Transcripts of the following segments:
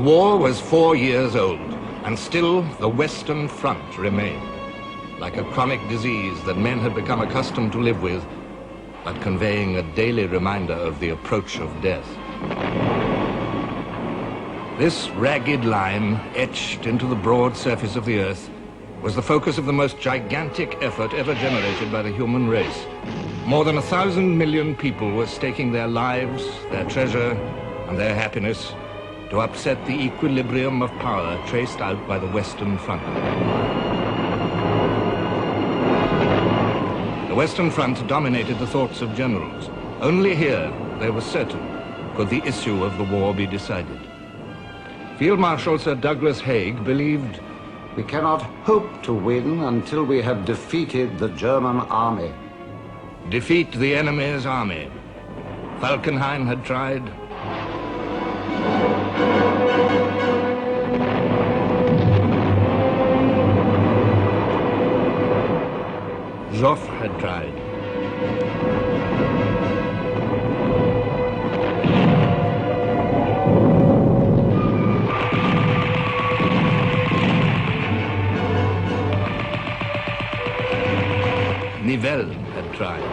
war was 4 years old, and still the Western Front remained, like a chronic disease that men had become accustomed to live with, but conveying a daily reminder of the approach of death. This ragged line, etched into the broad surface of the earth, was the focus of the most gigantic effort ever generated by the human race. More than 1,000 million people were staking their lives, their treasure, and their happiness to upset the equilibrium of power traced out by the Western Front. The Western Front dominated the thoughts of generals. Only here, they were certain, could the issue of the war be decided. Field Marshal Sir Douglas Haig believed, "We cannot hope to win until we have defeated the German army." Defeat the enemy's army. Falkenhayn had tried. Joffre had tried. Nivelle had tried.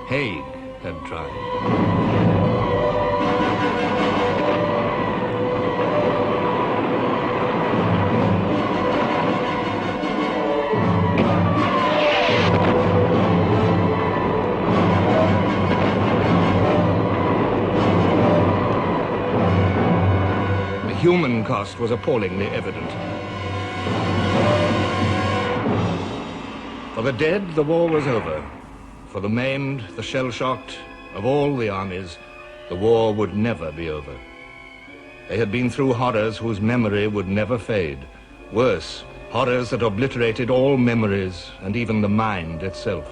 Haig had tried. The human cost was appallingly evident. For the dead, the war was over. For the maimed, the shell-shocked, of all the armies, the war would never be over. They had been through horrors whose memory would never fade. Worse, horrors that obliterated all memories and even the mind itself.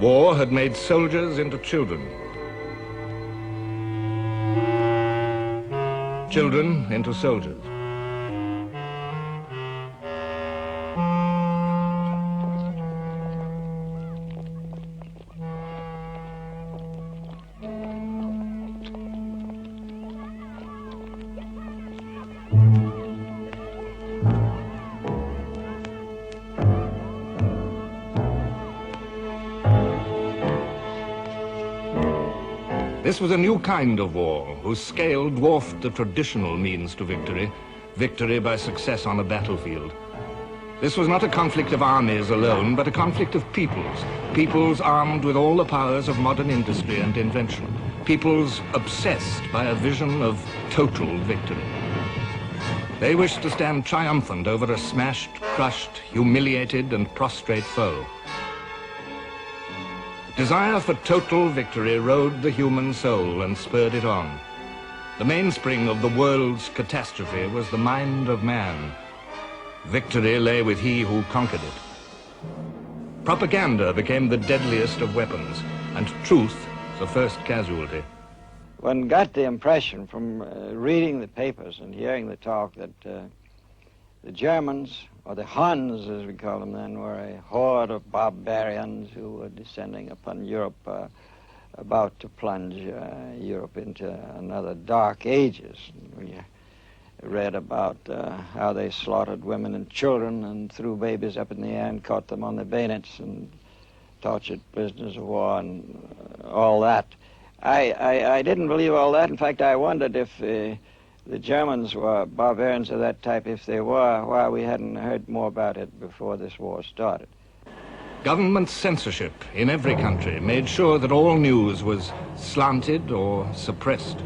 War had made soldiers into children. Children into soldiers. This was a new kind of war, whose scale dwarfed the traditional means to victory, victory by success on a battlefield. This was not a conflict of armies alone, but a conflict of peoples, peoples armed with all the powers of modern industry and invention, peoples obsessed by a vision of total victory. They wished to stand triumphant over a smashed, crushed, humiliated, and prostrate foe. Desire for total victory rode the human soul and spurred it on. The mainspring of the world's catastrophe was the mind of man. Victory lay with he who conquered it. Propaganda became the deadliest of weapons, and truth the first casualty. One got the impression from reading the papers and hearing the talk that the Germans, or the Huns as we called them then, were a horde of barbarians who were descending upon Europe, about to plunge Europe into another dark ages. We read about how they slaughtered women and children and threw babies up in the air and caught them on the bayonets and tortured prisoners of war and all that. I didn't believe all that. In fact, I wondered if the Germans were barbarians of that type, if they were, why we hadn't heard more about it before this war started. Government censorship in every country made sure that all news was slanted or suppressed.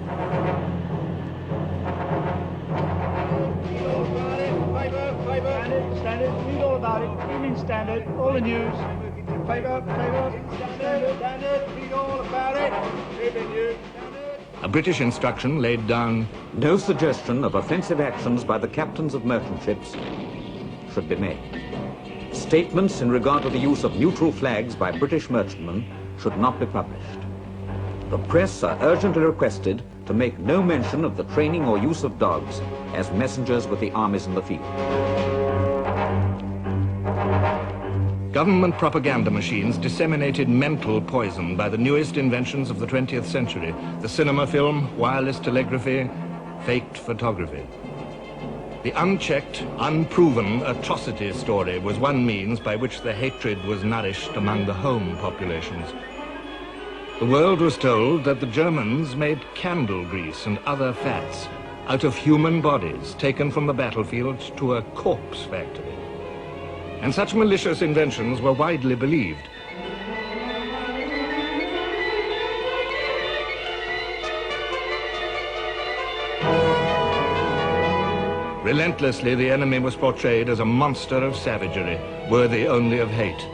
Standard, read all about it. You mean Standard, all the news. Paper, Standard, read all about it. Paper news. A British instruction laid down, No suggestion of offensive actions by the captains of merchant ships should be made. Statements in regard to the use of neutral flags by British merchantmen should not be published. The press are urgently requested to make no mention of the training or use of dogs as messengers with the armies in the field. government propaganda machines disseminated mental poison by the newest inventions of the 20th century, the cinema film, wireless telegraphy, faked photography. The unchecked, unproven atrocity story was one means by which the hatred was nourished among the home populations. The world was told that the Germans made candle grease and other fats out of human bodies taken from the battlefield to a corpse factory. And such malicious inventions were widely believed. Relentlessly, the enemy was portrayed as a monster of savagery, worthy only of hate.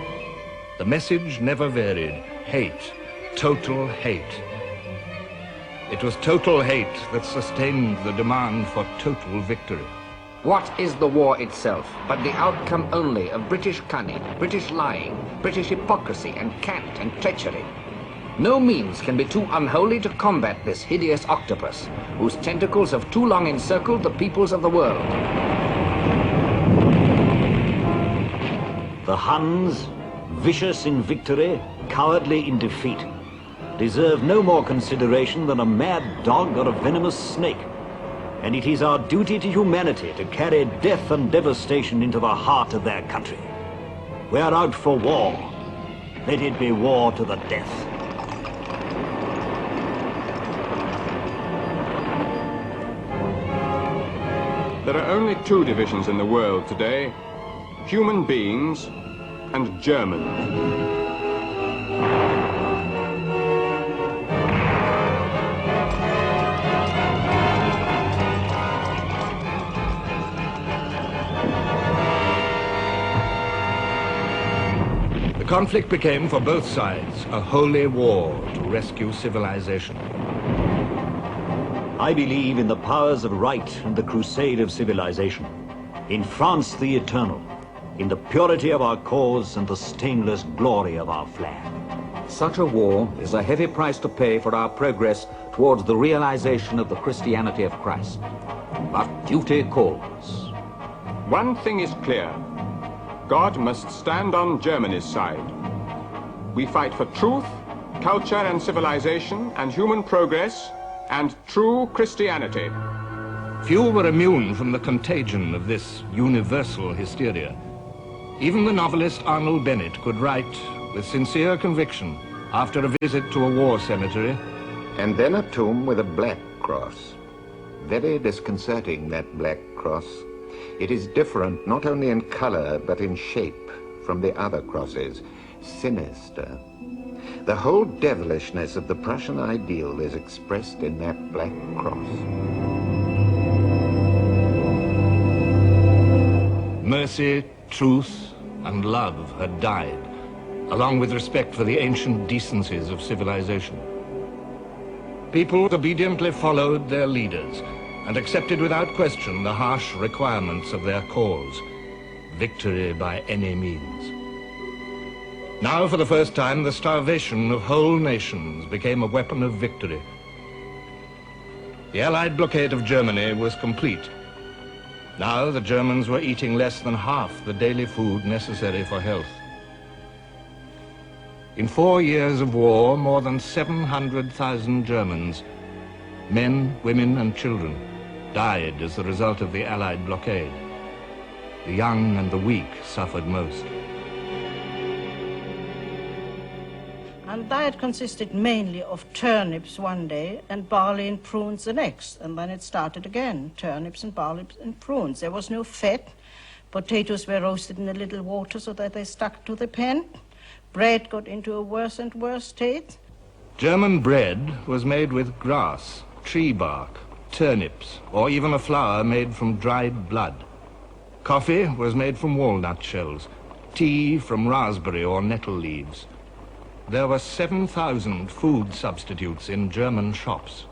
The message never varied: hate, total hate. It was total hate that sustained the demand for total victory. What is the war itself but the outcome only of British cunning, British lying, British hypocrisy and cant and treachery? No means can be too unholy to combat this hideous octopus, whose tentacles have too long encircled the peoples of the world. The Huns, vicious in victory, cowardly in defeat, deserve no more consideration than a mad dog or a venomous snake. And it is our duty to humanity to carry death and devastation into the heart of their country. We are out for war. Let it be war to the death. There are only two divisions in the world today: human beings and Germans. The conflict became, for both sides, a holy war to rescue civilization. I believe in the powers of right and the crusade of civilization. In France the eternal, in the purity of our cause and the stainless glory of our flag. Such a war is a heavy price to pay for our progress towards the realization of the Christianity of Christ. But duty calls. One thing is clear: God must stand on Germany's side. We fight for truth, culture and civilization and human progress and true Christianity. Few were immune from the contagion of this universal hysteria. Even the novelist Arnold Bennett could write with sincere conviction after a visit to a war cemetery. And then a tomb with a black cross. Very disconcerting, that black cross. It is different not only in color but in shape from the other crosses. Sinister. The whole devilishness of the Prussian ideal is expressed in that black cross. Mercy, truth, and love had died, along with respect for the ancient decencies of civilization. People obediently followed their leaders and accepted without question the harsh requirements of their cause: victory by any means. Now, for the first time, the starvation of whole nations became a weapon of victory. The Allied blockade of Germany was complete. Now the Germans were eating less than half the daily food necessary for health. In 4 years of war, more than 700,000 Germans, men, women, and children, died as the result of the Allied blockade. The young and the weak suffered most. And diet consisted mainly of turnips one day and barley and prunes the next. And then it started again, turnips and barley and prunes. There was no fat. Potatoes were roasted in a little water so that they stuck to the pan. Bread got into a worse and worse state. German bread was made with grass, tree bark, turnips, or even a flour made from dried blood. Coffee was made from walnut shells, tea from raspberry or nettle leaves. There were 7,000 food substitutes in German shops.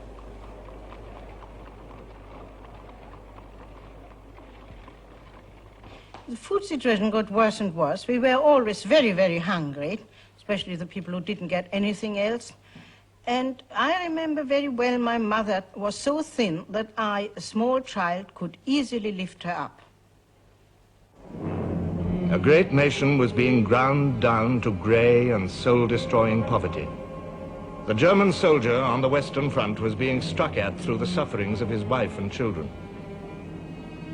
The food situation got worse and worse. We were always very, very hungry, especially the people who didn't get anything else. And I remember very well my mother was so thin that I, a small child, could easily lift her up. A great nation was being ground down to grey and soul-destroying poverty. The German soldier on the Western Front was being struck at through the sufferings of his wife and children.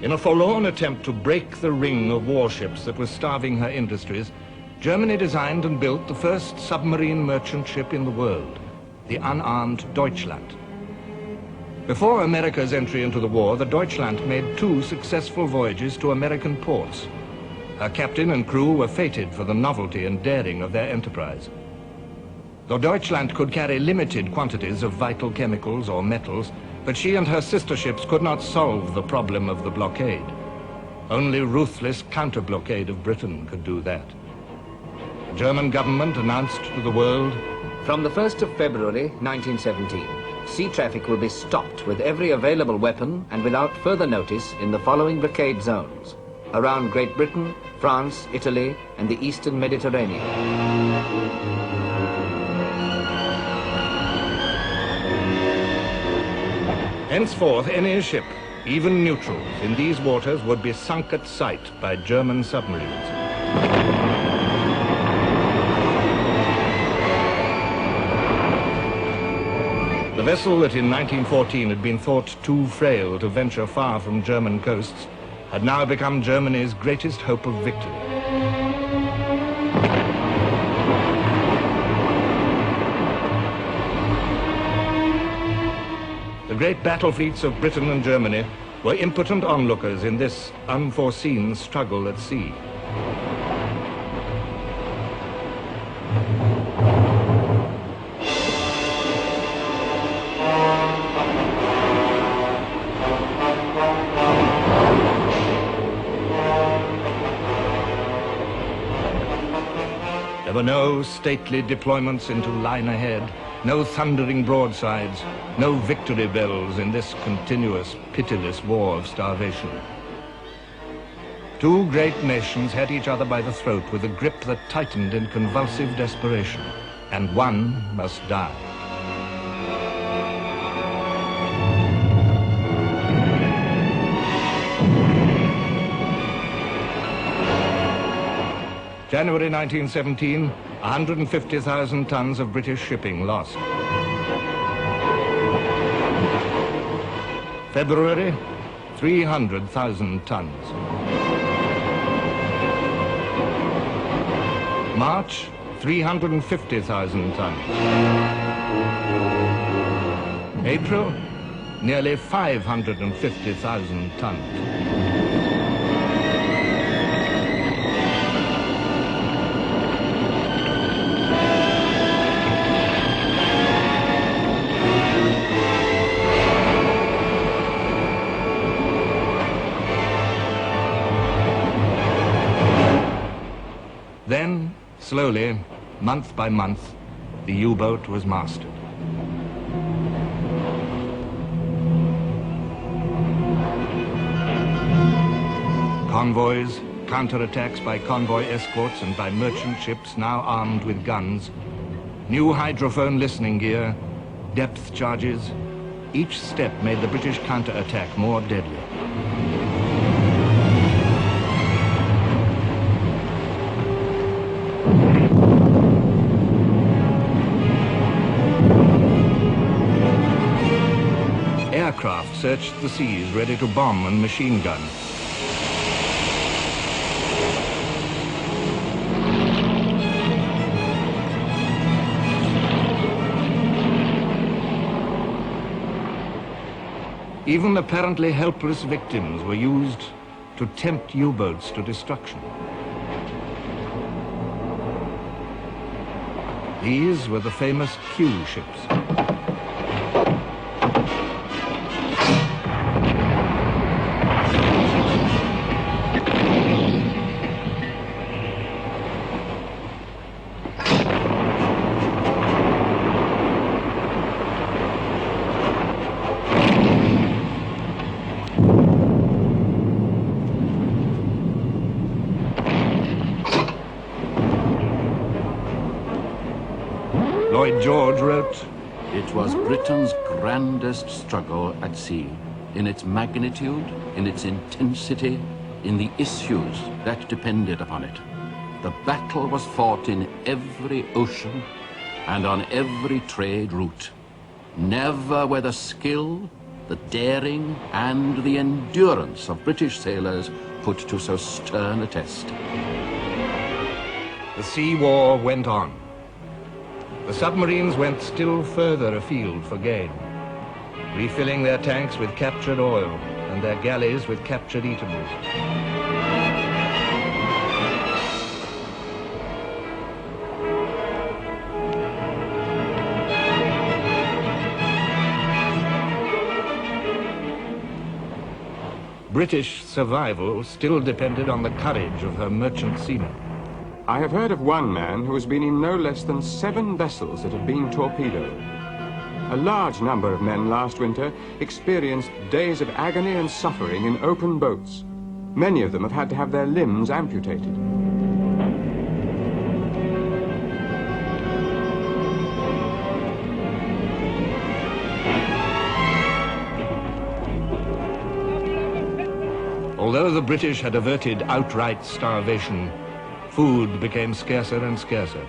In a forlorn attempt to break the ring of warships that was starving her industries, Germany designed and built the first submarine merchant ship in the world, the unarmed Deutschland. Before America's entry into the war, the Deutschland made 2 successful voyages to American ports. Her captain and crew were fated for the novelty and daring of their enterprise. Though Deutschland could carry limited quantities of vital chemicals or metals, but she and her sister ships could not solve the problem of the blockade. Only ruthless counter-blockade of Britain could do that. The German government announced to the world, From the 1st of February 1917, sea traffic will be stopped with every available weapon and without further notice in the following blockade zones: around Great Britain, France, Italy, and the Eastern Mediterranean. henceforth any ship, even neutrals, in these waters would be sunk at sight by German submarines. The vessel that in 1914 had been thought too frail to venture far from German coasts had now become Germany's greatest hope of victory. The great battle fleets of Britain and Germany were impotent onlookers in this unforeseen struggle at sea. There were no stately deployments into line ahead, no thundering broadsides, no victory bells in this continuous, pitiless war of starvation. 2 great nations had each other by the throat with a grip that tightened in convulsive desperation, and one must die. January 1917, 150,000 tons of British shipping lost. February, 300,000 tons. March, 350,000 tons. April, nearly 550,000 tons. Then, slowly, month by month, the U-boat was mastered. Convoys, counterattacks by convoy escorts and by merchant ships now armed with guns, new hydrophone listening gear, depth charges, each step made the British counterattack more deadly. Aircraft searched the seas ready to bomb and machine gun. Even apparently helpless victims were used to tempt U-boats to destruction. These were the famous Q ships. Lloyd George wrote, "It was Britain's grandest struggle at sea, in its magnitude, in its intensity, in the issues that depended upon it. The battle was fought in every ocean and on every trade route. Never were the skill, the daring, and the endurance of British sailors put to so stern a test." The sea war went on. The submarines went still further afield for gain, refilling their tanks with captured oil and their galleys with captured eatables. British survival still depended on the courage of her merchant seamen. I have heard of one man who has been in no less than 7 vessels that have been torpedoed. A large number of men last winter experienced days of agony and suffering in open boats. Many of them have had to have their limbs amputated. Although the British had averted outright starvation, food became scarcer and scarcer.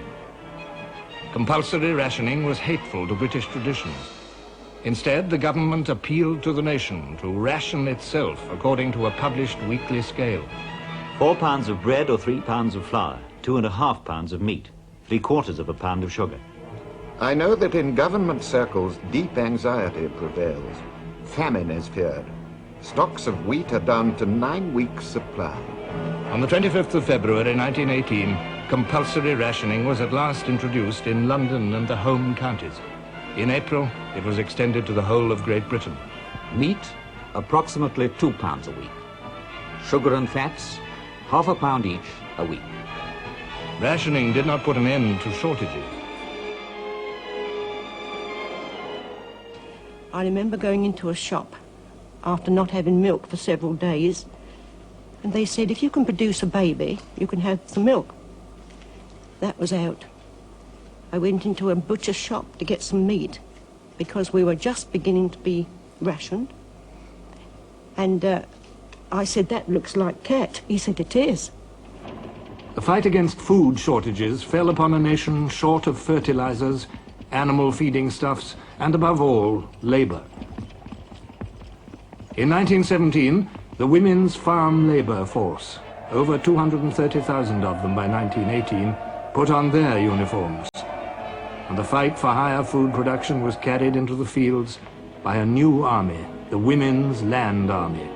Compulsory rationing was hateful to British traditions. Instead, the government appealed to the nation to ration itself according to a published weekly scale. 4 pounds of bread or 3 pounds of flour, 2.5 pounds of meat, 3/4 of a pound of sugar. I know that in government circles, deep anxiety prevails. Famine is feared. Stocks of wheat are down to 9 weeks' supply. On the 25th of February 1918, compulsory rationing was at last introduced in London and the home counties. In April, it was extended to the whole of Great Britain. Meat, approximately 2 pounds a week. Sugar and fats, 1/2 pound each a week. Rationing did not put an end to shortages. I remember going into a shop after not having milk for several days, and they said, if you can produce a baby, you can have some milk. That was out. I went into a butcher's shop to get some meat because we were just beginning to be rationed. And I said, that looks like cat. He said, it is. The fight against food shortages fell upon a nation short of fertilizers, animal feeding stuffs, and above all, labor. In 1917, the Women's Farm Labor Force, over 230,000 of them by 1918, put on their uniforms. And the fight for higher food production was carried into the fields by a new army, the Women's Land Army.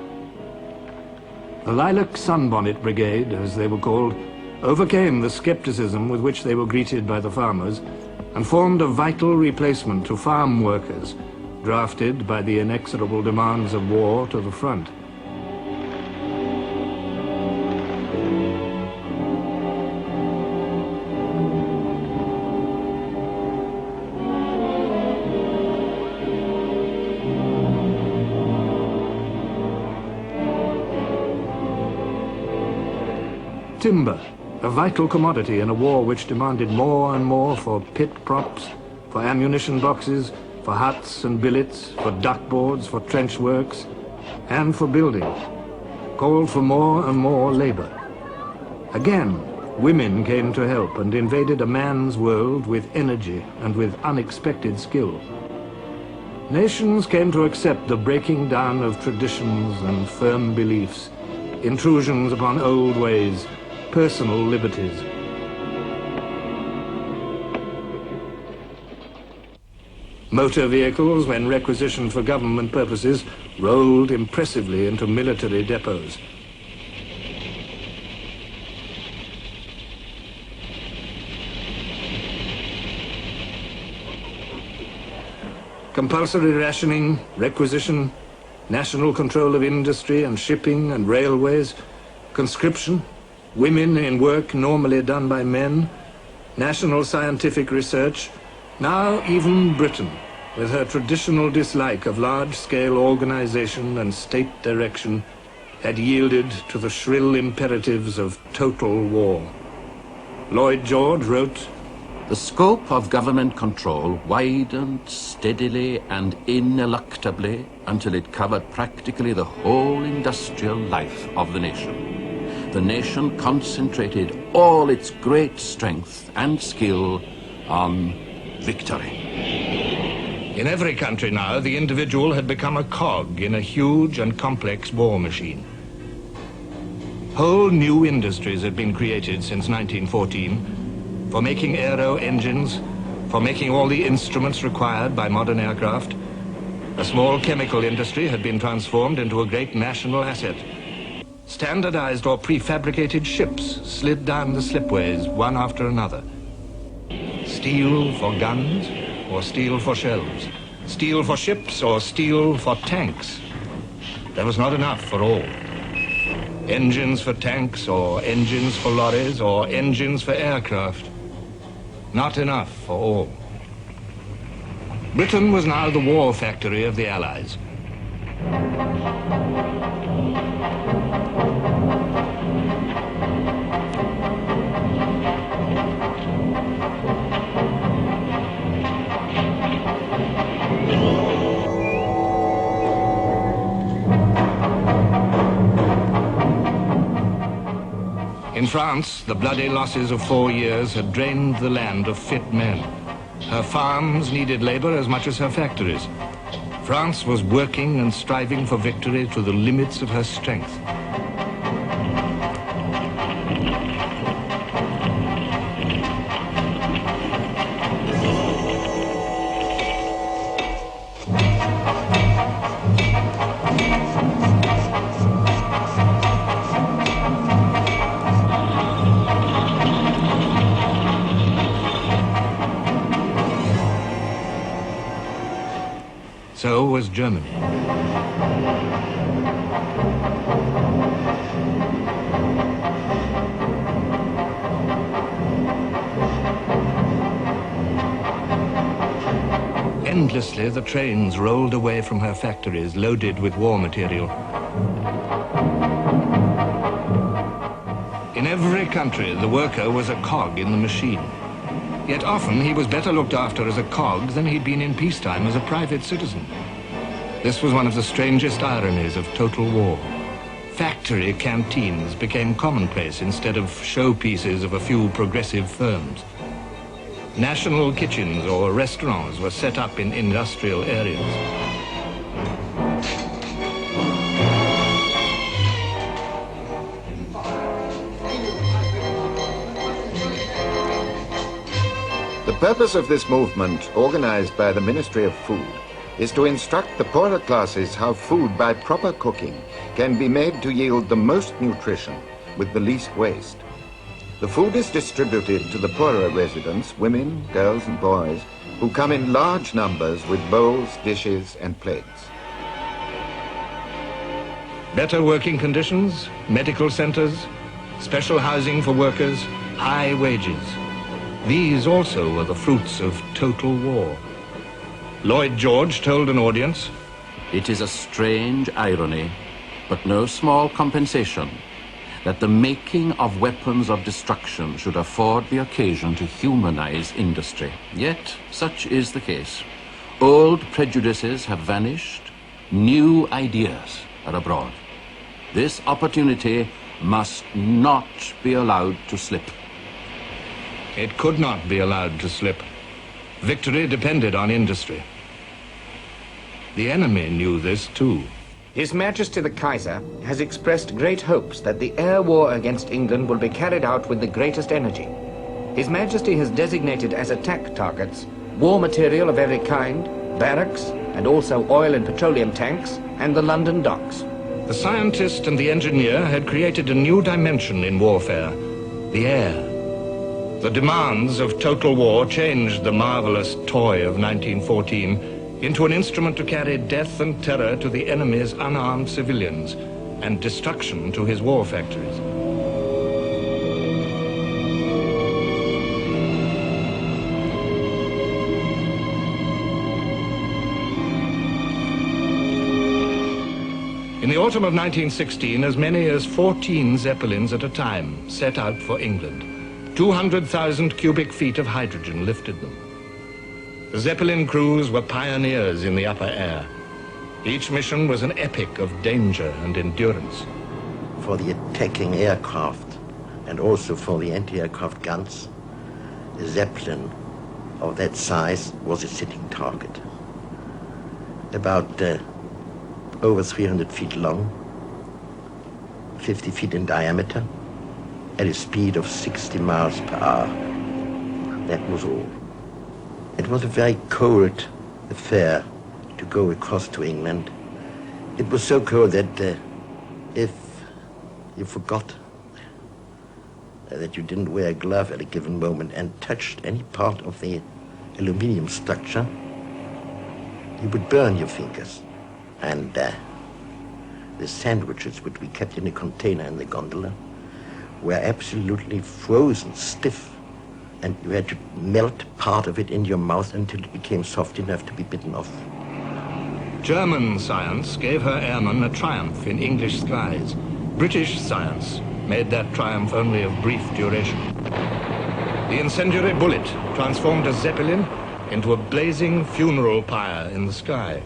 The Lilac Sunbonnet Brigade, as they were called, overcame the skepticism with which they were greeted by the farmers and formed a vital replacement to farm workers, drafted by the inexorable demands of war to the front. Timber, a vital commodity in a war which demanded more and more for pit props, for ammunition boxes, for huts and billets, for duckboards, for trench works, and for building, called for more and more labor. Again, women came to help and invaded a man's world with energy and with unexpected skill. Nations came to accept the breaking down of traditions and firm beliefs, intrusions upon old ways, personal liberties. Motor vehicles, when requisitioned for government purposes, rolled impressively into military depots. Compulsory rationing, requisition, national control of industry and shipping and railways, conscription, women in work normally done by men, national scientific research, now even Britain, with her traditional dislike of large-scale organization and state direction, had yielded to the shrill imperatives of total war. Lloyd George wrote, "The scope of government control widened steadily and ineluctably until it covered practically the whole industrial life of the nation. The nation concentrated all its great strength and skill on victory." In every country now, the individual had become a cog in a huge and complex war machine. Whole new industries had been created since 1914 for making aero engines, for making all the instruments required by modern aircraft. A small chemical industry had been transformed into a great national asset. Standardized or prefabricated ships slid down the slipways one after another. Steel for guns or steel for shells. Steel for ships or steel for tanks. There was not enough for all. Engines for tanks or engines for lorries or engines for aircraft. Not enough for all. Britain was now the war factory of the Allies. In France, the bloody losses of 4 years had drained the land of fit men. Her farms needed labor as much as her factories. France was working and striving for victory to the limits of her strength. So was Germany. Endlessly, the trains rolled away from her factories loaded with war material. In every country, the worker was a cog in the machine. Yet often he was better looked after as a cog than he'd been in peacetime as a private citizen. This was one of the strangest ironies of total war. Factory canteens became commonplace instead of showpieces of a few progressive firms. National kitchens or restaurants were set up in industrial areas. The purpose of this movement, organized by the Ministry of Food, is to instruct the poorer classes how food by proper cooking can be made to yield the most nutrition with the least waste. The food is distributed to the poorer residents, women, girls and boys, who come in large numbers with bowls, dishes and plates. Better working conditions, medical centers, special housing for workers, high wages. These also were the fruits of total war. Lloyd George told an audience, "It is a strange irony, but no small compensation, that the making of weapons of destruction should afford the occasion to humanize industry. Yet such is the case. Old prejudices have vanished, new ideas are abroad. This opportunity must not be allowed to slip." It could not be allowed to slip. Victory depended on industry. The enemy knew this too. His Majesty the Kaiser has expressed great hopes that the air war against England will be carried out with the greatest energy. His Majesty has designated as attack targets war material of every kind, barracks, and also oil and petroleum tanks, and the London docks. The scientist and the engineer had created a new dimension in warfare, the air. The demands of total war changed the marvelous toy of 1914 into an instrument to carry death and terror to the enemy's unarmed civilians and destruction to his war factories. In the autumn of 1916, as many as 14 Zeppelins at a time set out for England. 200,000 cubic feet of hydrogen lifted them. The Zeppelin crews were pioneers in the upper air. Each mission was an epic of danger and endurance. For the attacking aircraft and also for the anti-aircraft guns, a Zeppelin of that size was a sitting target. About over 300 feet long, 50 feet in diameter, at a speed of 60 miles per hour. That was all. It was a very cold affair to go across to England. It was so cold that if you forgot that you didn't wear a glove at a given moment and touched any part of the aluminium structure, you would burn your fingers. And the sandwiches which we kept in a container in the gondola were absolutely frozen stiff, and you had to melt part of it in your mouth until it became soft enough to be bitten off. German science gave her airmen a triumph in English skies. British science made that triumph only of brief duration. The incendiary bullet transformed a Zeppelin into a blazing funeral pyre in the sky.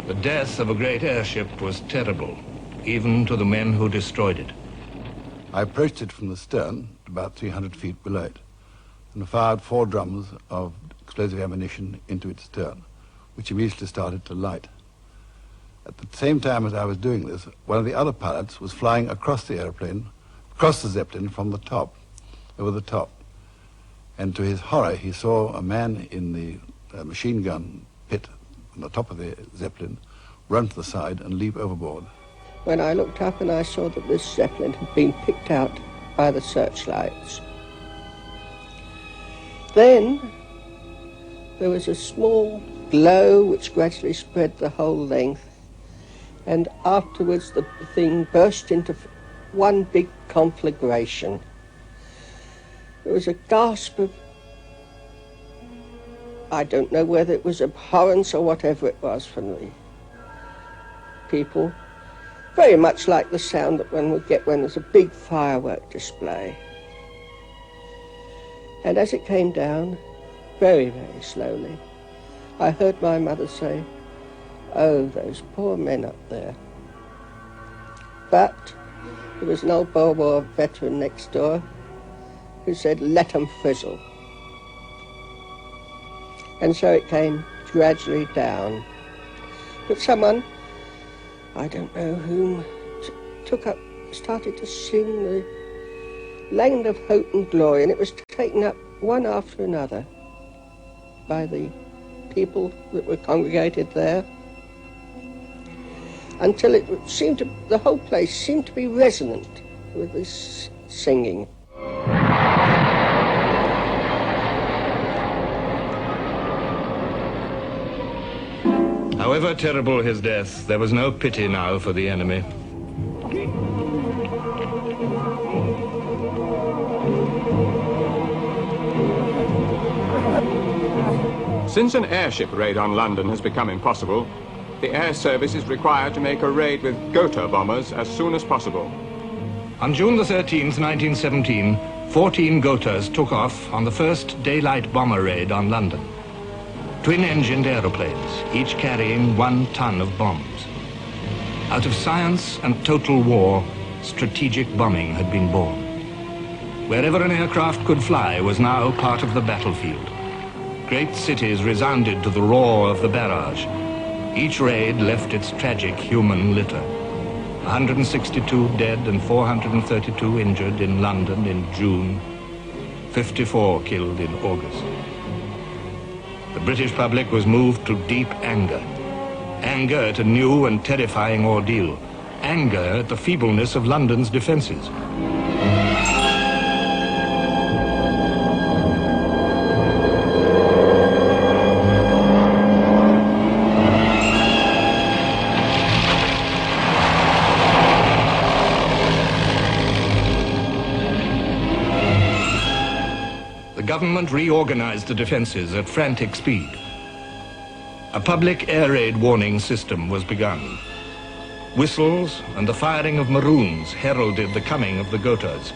The death of a great airship was terrible, even to the men who destroyed it. I approached it from the stern, about 300 feet below it, and fired 4 drums of explosive ammunition into its stern, which immediately started to light. At the same time as I was doing this, one of the other pilots was flying across the airplane, across the Zeppelin from the top, over the top. And to his horror, he saw a man in the machine gun pit on the top of the Zeppelin run to the side and leap overboard. When I looked up and I saw that this Zeppelin had been picked out by the searchlights. Then there was a small glow which gradually spread the whole length, and afterwards the thing burst into one big conflagration. There was a gasp of, I don't know whether it was abhorrence or whatever it was from the people. Very much like the sound that one would get when there's a big firework display. And as it came down, very, very slowly, I heard my mother say, "Oh, those poor men up there." But there was an old Boer War veteran next door who said, "Let 'em frizzle." And so it came gradually down. But someone, I don't know whom, took up, started to sing the Land of Hope and Glory, and it was taken up one after another by the people that were congregated there, until it seemed to, the whole place seemed to be resonant with this singing. However terrible his death, there was no pity now for the enemy. Since an airship raid on London has become impossible, the air service is required to make a raid with Gotha bombers as soon as possible. On June the 13th, 1917, 14 Gothas took off on the first daylight bomber raid on London. Twin-engined aeroplanes, each carrying 1 ton of bombs. Out of science and total war, strategic bombing had been born. Wherever an aircraft could fly was now part of the battlefield. Great cities resounded to the roar of the barrage. Each raid left its tragic human litter. 162 dead and 432 injured in London in June, 54 killed in August. The British public was moved to deep anger. Anger at a new and terrifying ordeal. Anger at the feebleness of London's defences. The government reorganized the defences at frantic speed. A public air raid warning system was begun. Whistles and the firing of maroons heralded the coming of the Gothas.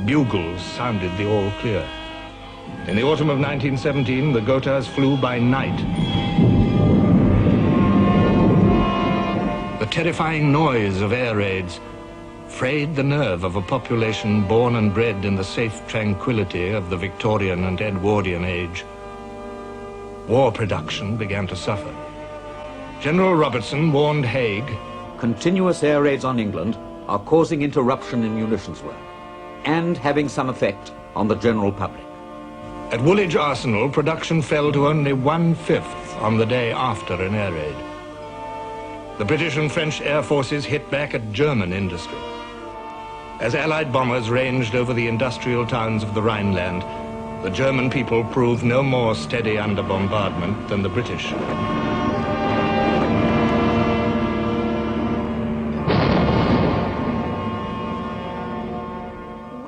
Bugles sounded the all clear. In the autumn of 1917, the Gothas flew by night. The terrifying noise of air raids frayed the nerve of a population born and bred in the safe tranquility of the Victorian and Edwardian age. War production began to suffer. General Robertson warned Haig, continuous air raids on England are causing interruption in munitions work and having some effect on the general public. At Woolwich Arsenal, production fell to only 1/5 on the day after an air raid. The British and French air forces hit back at German industry. As Allied bombers ranged over the industrial towns of the Rhineland, the German people proved no more steady under bombardment than the British.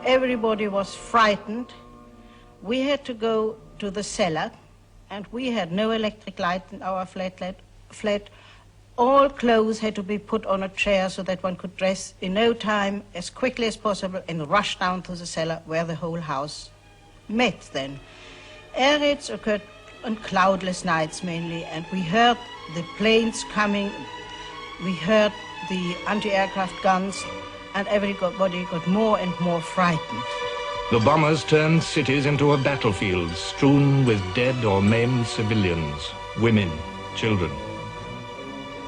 Everybody was frightened. We had to go to the cellar, and we had no electric light in our flat. All clothes had to be put on a chair so that one could dress in no time, as quickly as possible, and rush down to the cellar where the whole house met then. Air raids occurred on cloudless nights mainly, and we heard the planes coming, we heard the anti-aircraft guns, and everybody got more and more frightened. The bombers turned cities into a battlefield strewn with dead or maimed civilians, women, children.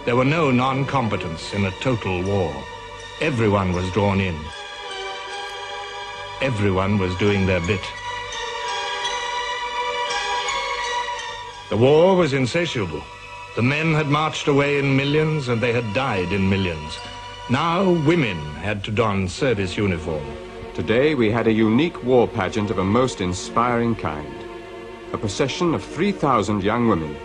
There were no non-combatants in a total war. Everyone was drawn in. Everyone was doing their bit. The war was insatiable. The men had marched away in millions and they had died in millions. Now women had to don service uniform. Today we had a unique war pageant of a most inspiring kind. A procession of 3,000 young women,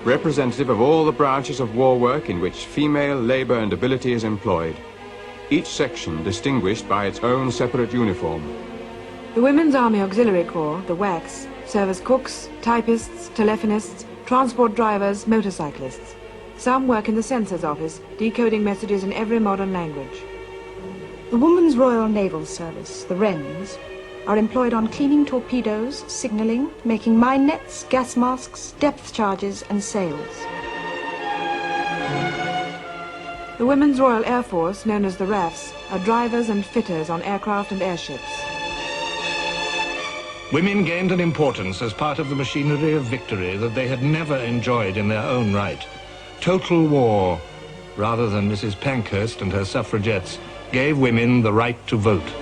representative of all the branches of war work in which female labor and ability is employed, each section distinguished by its own separate uniform. The Women's Army Auxiliary Corps, the WACS, serve as cooks, typists, telephonists, transport drivers, motorcyclists. Some work in the censor's office, decoding messages in every modern language. The Women's Royal Naval Service, the Wrens, are employed on cleaning torpedoes, signalling, making mine nets, gas masks, depth charges and sails. The Women's Royal Air Force, known as the RAFs, are drivers and fitters on aircraft and airships. Women gained an importance as part of the machinery of victory that they had never enjoyed in their own right. Total war, rather than Mrs. Pankhurst and her suffragettes, gave women the right to vote.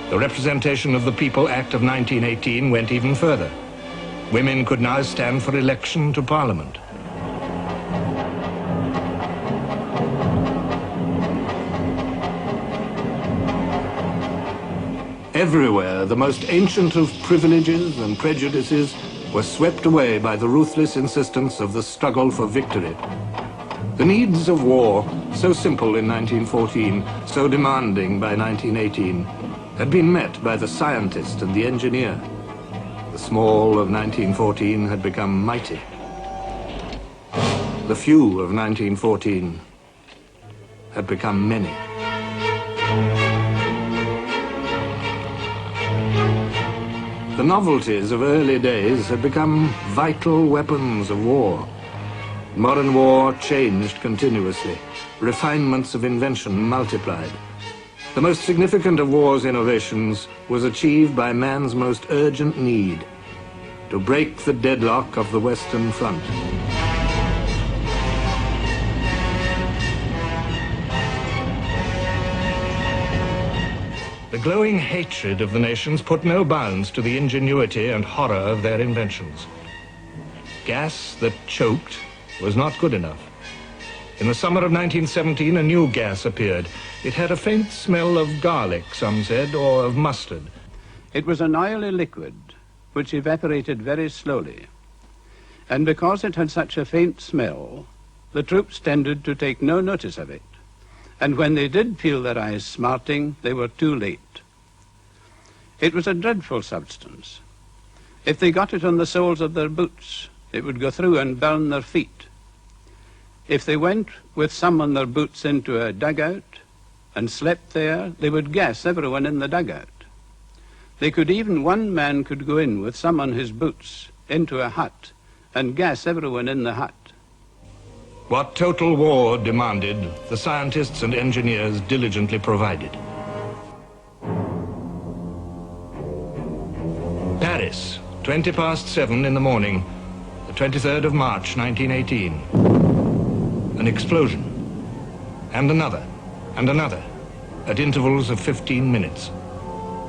The Representation of the People Act of 1918 went even further. Women could now stand for election to Parliament. Everywhere, the most ancient of privileges and prejudices were swept away by the ruthless insistence of the struggle for victory. The needs of war, so simple in 1914, so demanding by 1918, had been met by the scientist and the engineer. The small of 1914 had become mighty. The few of 1914 had become many. The novelties of early days had become vital weapons of war. Modern war changed continuously. Refinements of invention multiplied. The most significant of war's innovations was achieved by man's most urgent need, to break the deadlock of the Western Front. The glowing hatred of the nations put no bounds to the ingenuity and horror of their inventions. Gas that choked was not good enough. In the summer of 1917, a new gas appeared. It had a faint smell of garlic, some said, or of mustard. It was an oily liquid which evaporated very slowly. And because it had such a faint smell, the troops tended to take no notice of it. And when they did feel their eyes smarting, they were too late. It was a dreadful substance. If they got it on the soles of their boots, it would go through and burn their feet. If they went with some on their boots into a dugout and slept there, they would gas everyone in the dugout. One man could go in with some on his boots into a hut and gas everyone in the hut. What total war demanded, the scientists and engineers diligently provided. Paris, 7:20 in the morning, the 23rd of March, 1918. An explosion, and another, at intervals of 15 minutes.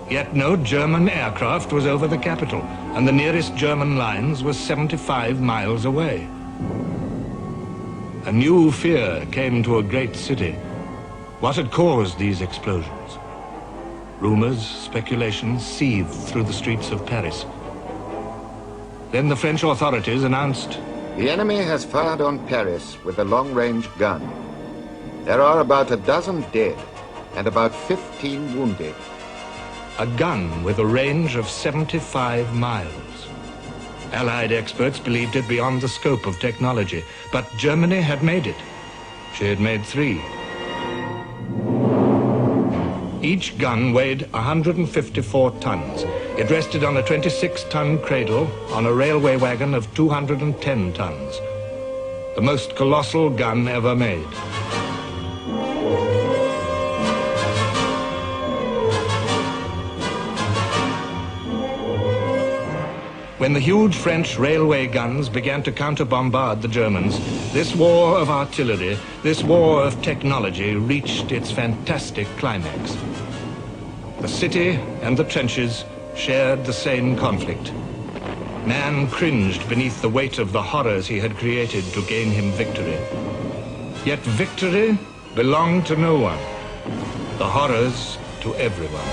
Yet no German aircraft was over the capital, and the nearest German lines was 75 miles away. A new fear came to a great city. What had caused these explosions? Rumors, speculations seethed through the streets of Paris. Then the French authorities announced, "The enemy has fired on Paris with a long-range gun. There are about a dozen dead and about 15 wounded." A gun with a range of 75 miles. Allied experts believed it beyond the scope of technology, but Germany had made it. She had made 3. Each gun weighed 154 tons. It rested on a 26-ton cradle on a railway wagon of 210 tons. The most colossal gun ever made. When the huge French railway guns began to counter-bombard the Germans, this war of artillery, this war of technology reached its fantastic climax. The city and the trenches shared the same conflict. Man cringed beneath the weight of the horrors he had created to gain him victory. Yet victory belonged to no one. The horrors to everyone.